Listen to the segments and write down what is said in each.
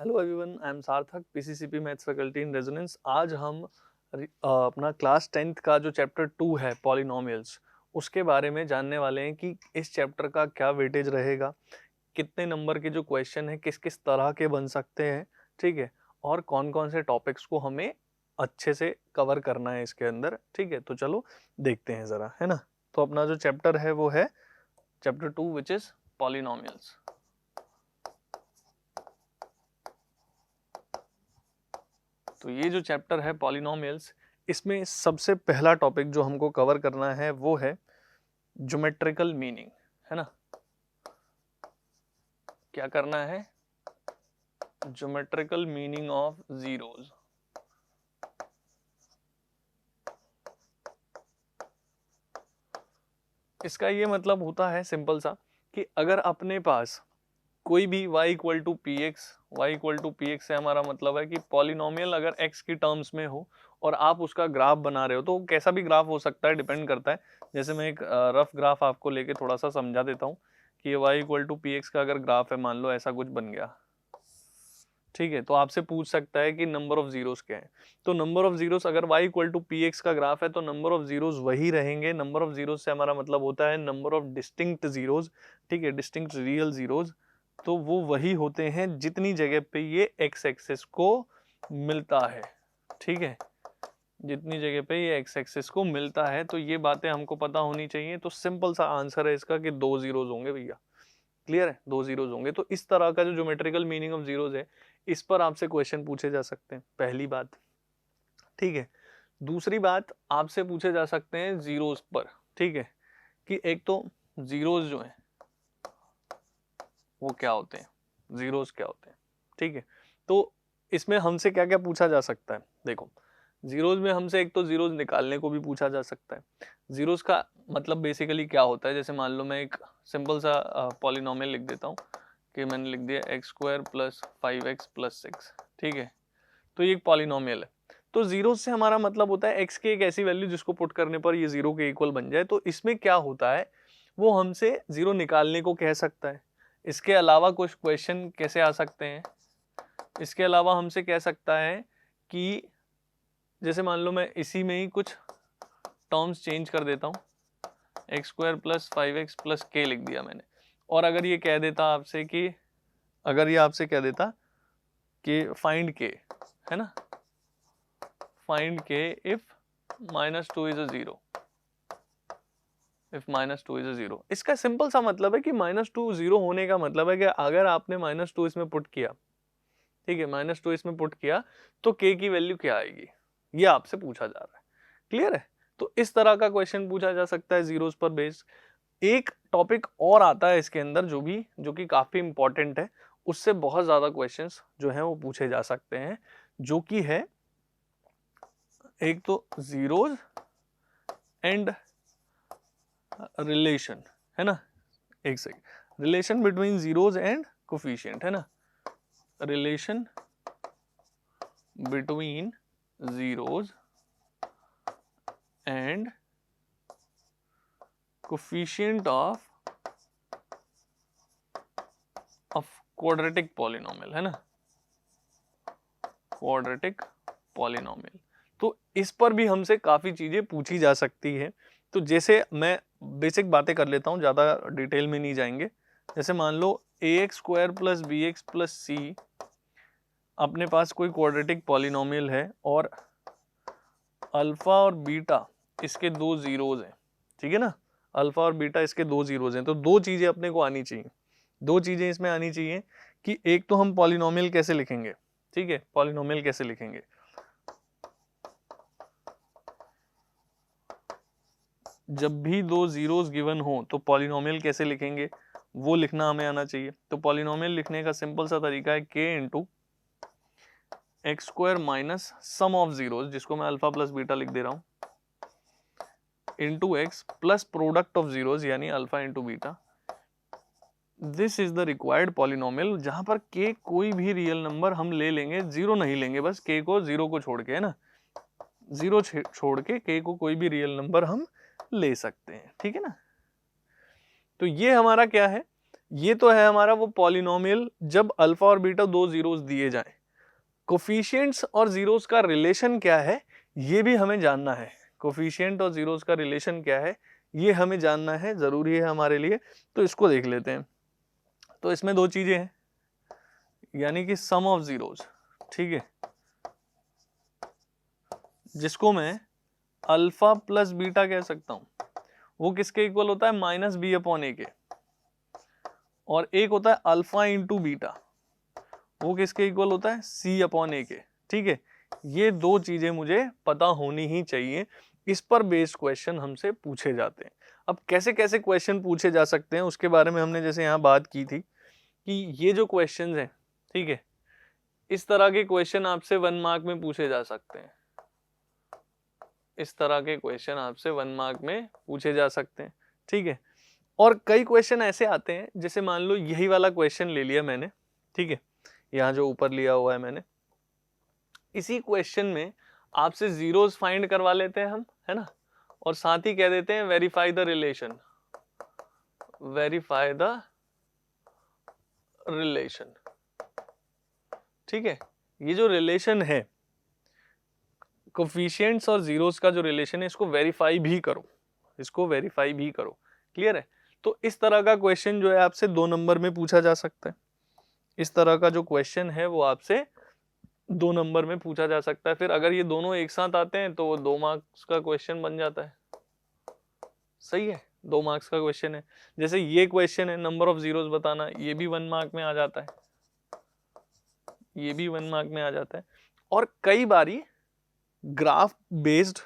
Hello everyone, I am सार्थक, PCCP maths faculty in resonance. आज हम अपना क्लास 10th का जो चैप्टर 2 है पॉलिनोमियल्स, उसके बारे में जानने वाले हैं कि इस चैप्टर का क्या वेटेज रहेगा, कितने नंबर के जो क्वेश्चन है किस किस तरह के बन सकते हैं, ठीक है, और कौन कौन से टॉपिक्स को हमें अच्छे से कवर करना है इसके अंदर। ठीक है, तो चलो देखते हैं ज़रा, है ना। तो अपना जो चैप्टर है वो है चैप्टर 2 विच इज़ पॉलिनोमियल्स। तो ये जो चैप्टर है पॉलिनोमियल्स, इसमें सबसे पहला टॉपिक जो हमको कवर करना है वो है ज्योमेट्रिकल मीनिंग, है ना। क्या करना है? Geometrical meaning of zeros. इसका ये मतलब होता है सिंपल सा कि अगर अपने पास कोई भी y equal to p x से हमारा मतलब है कि पॉलिनोमियल अगर x की टर्म्स में हो और आप उसका ग्राफ बना रहे हो, तो कैसा भी ग्राफ हो सकता है, डिपेंड करता है। जैसे मैं एक रफ ग्राफ आपको लेके थोड़ा सा समझा देता हूँ कि ये y equal to p x का अगर ग्राफ है, मान लो ऐसा कुछ बन गया, ठीक है, तो आपसे पूछ सकता है कि नंबर ऑफ जीरोस क्या है। तो नंबर ऑफ जीरोस अगर y equal to p x का ग्राफ है तो नंबर ऑफ जीरोस वही रहेंगे। नंबर ऑफ जीरोस से हमारा मतलब होता है नंबर ऑफ डिस्टिंक्ट जीरोस, ठीक है, डिस्टिंक्ट रियल जीरोस। तो वो वही होते हैं जितनी जगह पे ये एक्स एक्सिस को मिलता है, ठीक है, जितनी जगह पे ये एक्स एक्सिस को मिलता है। तो ये बातें हमको पता होनी चाहिए। तो सिंपल सा आंसर है इसका कि 2 जीरोस होंगे भैया। क्लियर है, 2 जीरोस होंगे। तो इस तरह का जो ज्योमेट्रिकल मीनिंग ऑफ जीरोस है, इस पर आपसे क्वेश्चन पूछे जा सकते हैं, पहली बात, ठीक है। दूसरी बात, आपसे पूछे जा सकते हैं जीरोस पर, ठीक है, कि एक तो जीरोस जो है वो क्या होते हैं, जीरोस क्या होते हैं, ठीक है। तो इसमें हमसे क्या क्या पूछा जा सकता है, देखो, जीरोस में हमसे एक तो जीरोस निकालने को भी पूछा जा सकता है। जीरोस का मतलब बेसिकली क्या होता है, जैसे मान लो मैं एक सिंपल सा पॉलिनोमियल लिख देता हूँ कि मैंने लिख दिया एक्स स्क्वायर प्लस 5x+6, ठीक है। तो ये एक पॉलिनोमियल है। तो जीरो से हमारा मतलब होता है एक्स की एक ऐसी वैल्यू जिसको पुट करने पर ये जीरो के इक्वल बन जाए। तो इसमें क्या होता है, वो हमसे जीरो निकालने को कह सकता है। इसके अलावा कुछ क्वेश्चन कैसे आ सकते हैं, इसके अलावा हमसे कह सकता है कि जैसे मान लो मैं इसी में ही कुछ टर्म्स चेंज कर देता हूँ, एक्स स्क्वायर प्लस 5x+k लिख दिया मैंने। और अगर ये कह देता आपसे कि, अगर ये आपसे कह देता कि फाइंड k, है ना, find k if -2 is a zero, if -2 is a zero. इसका सिंपल सा मतलब है कि -2 जीरो होने का मतलब है कि अगर आपने -2 इसमें पुट किया, ठीक है, -2 इसमें पुट किया, तो k की वैल्यू क्या आएगी, ये आपसे पूछा जा रहा है। क्लियर है। तो इस तरह का क्वेश्चन पूछा जा सकता है जीरोस पर बेस्ड। एक टॉपिक और आता है इसके अंदर जो कि काफी इंपॉर्टेंट है, उससे बहुत ज्यादा क्वेश्चंस जो है वो पूछे जा सकते हैं, जो कि है एक तो जीरोस एंड रिलेशन, है ना। एक second, relation between zeros and coefficient, है ना, relation between zeros and coefficient of quadratic polynomial, है ना, क्वाड्रेटिक पॉलिनोमियल। तो इस पर भी हमसे काफी चीजें पूछी जा सकती है। तो जैसे मैं बेसिक बातें कर लेता हूं, ज्यादा डिटेल में नहीं जाएंगे। जैसे मान लो ax² + bx + c अपने पास कोई क्वाड्रेटिक पॉलिनोमियल है और अल्फा और बीटा इसके 2 जीरोज हैं, ठीक है ना, अल्फा और बीटा इसके 2 जीरोज हैं। तो दो चीजें अपने को आनी चाहिए, दो चीजें इसमें आनी चाहिए कि एक तो हम पॉलिनोमियल कैसे लिखेंगे, ठीक है, पॉलिनोमियल कैसे लिखेंगे, जब भी 2 जीरोस गिवन हो तो पॉलिनोमियल कैसे लिखेंगे, वो लिखना हमें आना चाहिए। तो पॉलिनोमियल लिखने का सिंपल सा तरीका है k into x² minus sum of zeros, जिसको मैं अल्फा प्लस बीटा लिख दे रहा हूँ, into x plus product of zeros यानी alpha into beta. This is the required polynomial, जहां पर k कोई भी रियल नंबर हम ले लेंगे, जीरो नहीं लेंगे, बस k को जीरो को छोड़ के, है ना, जीरो छोड़ के k को कोई भी रियल नंबर हम ले सकते हैं, ठीक है ना। तो ये हमारा क्या है, ये तो है हमारा वो पॉलिनोमियल जब अल्फा और बीटा दो जीरोस दिए जाएं। कोफिशिएंट्स और जीरोस का रिलेशन क्या है ये भी हमें जानना है। कोफिशिएंट और जीरोस का रिलेशन क्या है ये हमें जानना है, जरूरी है हमारे लिए। तो इसको देख लेते हैं। तो इसमें दो चीजें हैं, यानी कि सम ऑफ जीरोस, ठीक है, जिसको मैं अल्फा प्लस बीटा कह सकता हूं, वो किसके इक्वल होता है, माइनस बी अपॉन ए के। और एक होता है अल्फा इंटू बीटा, वो किसके इक्वल होता है, सी अपॉन ए के। ठीक है, ये दो चीजें मुझे पता होनी ही चाहिए, इस पर बेस्ड क्वेश्चन हमसे पूछे जाते हैं। अब कैसे कैसे क्वेश्चन पूछे जा सकते हैं उसके बारे में हमने जैसे यहाँ बात की थी कि ये जो क्वेश्चन हैं, ठीक है, इस तरह के क्वेश्चन आपसे 1 मार्क में पूछे जा सकते हैं। इस तरह के क्वेश्चन आपसे 1 मार्क में पूछे जा सकते हैं, ठीक है। और कई क्वेश्चन ऐसे आते हैं, जैसे मान लो यही वाला क्वेश्चन ले लिया मैंने, ठीक है, यहाँ जो ऊपर लिया हुआ है मैंने, इसी क्वेश्चन में आपसे जीरोस फाइंड करवा लेते हैं हम, है ना, और साथ ही कह देते हैं verify the relation, verify the relation. ठीक है, ये जो रिलेशन है कोफिशिएंट्स और जीरोस का जो रिलेशन है, इसको वेरीफाई भी करो, इसको वेरीफाई भी करो। क्लियर है? तो इस तरह का क्वेश्चन जो है आपसे 2 नंबर में पूछा जा सकता है। इस तरह का जो क्वेश्चन है वो आपसे 2 नंबर में पूछा जा सकता है। फिर अगर ये दोनों एक साथ आते हैं तो वो 2 मार्क्स का क्वेश्चन बन जाता है। सही है, 2 मार्क्स का क्वेश्चन है। जैसे ये क्वेश्चन है नंबर ऑफ जीरोस बताना, ये भी 1 मार्क में आ जाता है, ये भी 1 मार्क में आ जाता है। और कई बारी ग्राफ बेस्ड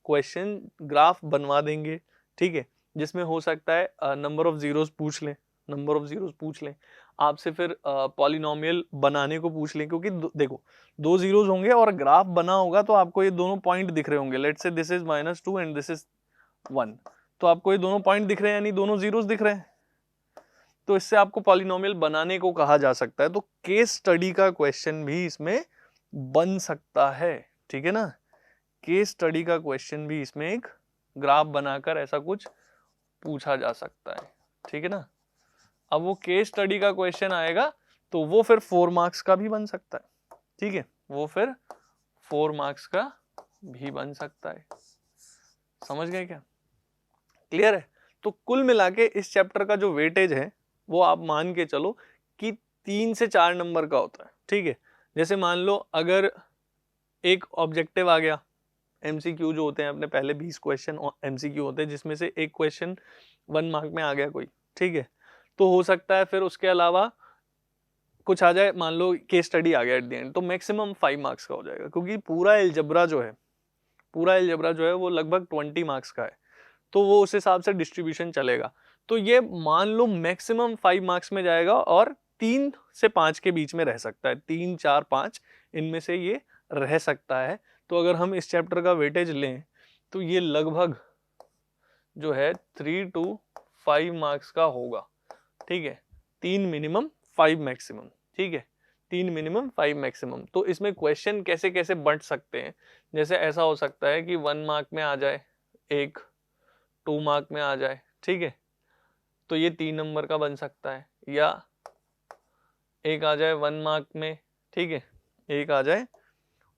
क्वेश्चन ग्राफ बनवा देंगे, ठीक है, जिसमें हो सकता है नंबर ऑफ जीरोस पूछ लें, नंबर ऑफ जीरोस पूछ लें आपसे, फिर पॉलिनोमियल बनाने को पूछ लें, क्योंकि देखो 2 जीरोस होंगे और ग्राफ बना होगा तो आपको ये दोनों पॉइंट दिख रहे होंगे। Let's say this is -2 and this is 1, तो आपको ये दोनों पॉइंट दिख रहे हैं, यानी दोनों जीरोस दिख रहे हैं, तो इससे आपको पॉलिनोमियल बनाने को कहा जा सकता है। तो केस स्टडी का क्वेश्चन भी इसमें बन सकता है, ठीक है ना। केस स्टडी का क्वेश्चन भी इसमें एक ग्राफ बनाकर ऐसा कुछ पूछा जा सकता है, ठीक है ना। अब वो केस स्टडी का क्वेश्चन आएगा तो वो फिर 4 मार्क्स का भी बन सकता है, ठीक है, वो फिर 4 मार्क्स का भी बन सकता है। समझ गए क्या? क्लियर है? तो कुल मिला के इस चैप्टर का जो वेटेज है वो आप मान के चलो कि 3 से 4 नंबर का होता है, ठीक है। जैसे मान लो अगर एक ऑब्जेक्टिव आ गया, एमसीक्यू जो होते हैं अपने पहले 20 क्वेश्चन एमसीक्यू होते हैं, जिसमें से एक क्वेश्चन 1 मार्क में आ गया कोई, ठीक है, तो हो सकता है फिर उसके अलावा कुछ आ जाए, मान लो केस स्टडी आ गया एट द एंड, तो मैक्सिमम 5 मार्क्स का हो जाएगा, क्योंकि पूरा एलजेब्रा जो है, पूरा एलजेब्रा जो है वो लगभग 20 मार्क्स का है, तो वो उस हिसाब से डिस्ट्रीब्यूशन चलेगा। तो ये मान लो मैक्सिमम 5 मार्क्स में जाएगा और 3 से 5 के बीच में रह सकता है, 3, 4, 5 इनमें से ये रह सकता है। तो अगर हम इस चैप्टर का वेटेज लें तो ये लगभग जो है 3 to 5 मार्क्स का होगा, ठीक है, 3 मिनिमम 5 मैक्सिमम, ठीक है, 3 मिनिमम 5 मैक्सिमम। तो इसमें क्वेश्चन कैसे कैसे बंट सकते हैं, जैसे ऐसा हो सकता है कि 1 मार्क में आ जाए, एक 2 मार्क में आ जाए, ठीक है, तो ये 3 नंबर का बन सकता है, या एक आ जाए 1 मार्क में, ठीक है, एक आ जाए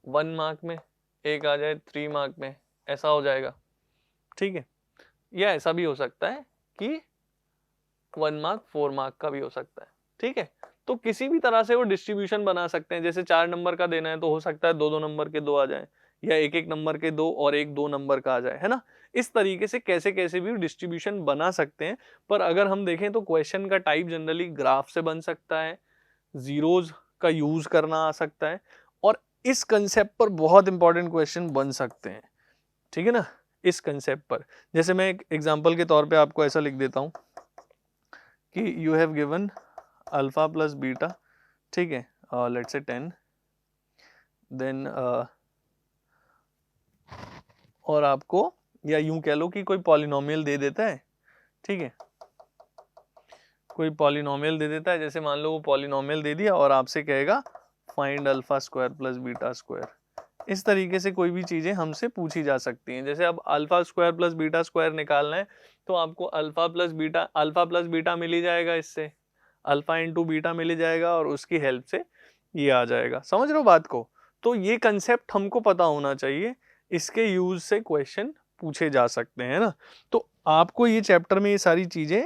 1 मार्क में, एक आ जाए 3 मार्क में, ऐसा हो जाएगा, ठीक है। या ऐसा भी हो सकता है कि 1 मार्क 4 मार्क का भी हो सकता है, ठीक है। तो किसी भी तरह से वो डिस्ट्रीब्यूशन बना सकते हैं। जैसे 4 नंबर का देना है तो हो सकता है 2-2 नंबर के 2 आ जाए, या 1-1 नंबर के 2 और 1-2 नंबर का आ जाए, है ना। इस तरीके से कैसे कैसे भी डिस्ट्रीब्यूशन बना सकते हैं। पर अगर हम देखें तो क्वेश्चन का टाइप जनरली ग्राफ से बन सकता है, जीरोज का यूज करना आ सकता है, और इस कंसेप्ट पर बहुत इंपॉर्टेंट क्वेश्चन बन सकते हैं, ठीक है ना, इस कंसेप्ट पर। जैसे मैं एक एग्जांपल के तौर पे आपको ऐसा लिख देता हूं कि you have given alpha plus beta, ठीक है, लेट्स से 10, देन और आपको, या यूं कह लो कि कोई पॉलिनोमियल दे देता है, ठीक है, कोई पॉलिनोमियल दे देता है, जैसे मान लो वो पॉलिनोमियल दे दिया और आपसे कहेगा find alpha square plus beta square, इस तरीके से कोई भी चीजें हमसे पूछी जा सकती हैं। जैसे अब alpha square plus beta square निकालना है तो आपको अल्फा प्लस बीटा मिल ही जाएगा, इससे अल्फा इंटू बीटा मिल ही जाएगा और उसकी हेल्प से ये आ जाएगा। समझ रहे हो बात को? तो ये कंसेप्ट हमको पता होना चाहिए, इसके यूज से क्वेश्चन पूछे जा सकते हैं ना। तो आपको ये चैप्टर में ये सारी चीजें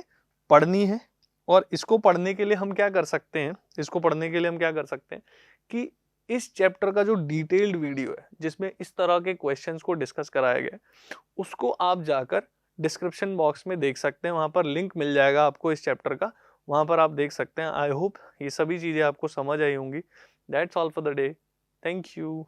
पढ़नी है और इसको पढ़ने के लिए हम क्या कर सकते हैं, कि इस चैप्टर का जो डिटेल्ड वीडियो है जिसमें इस तरह के क्वेश्चंस को डिस्कस कराया गया है, उसको आप जाकर डिस्क्रिप्शन बॉक्स में देख सकते हैं, वहां पर लिंक मिल जाएगा आपको इस चैप्टर का, वहां पर आप देख सकते हैं। आई होप ये सभी चीजें आपको समझ आई होंगी। That's all for the day. Thank you.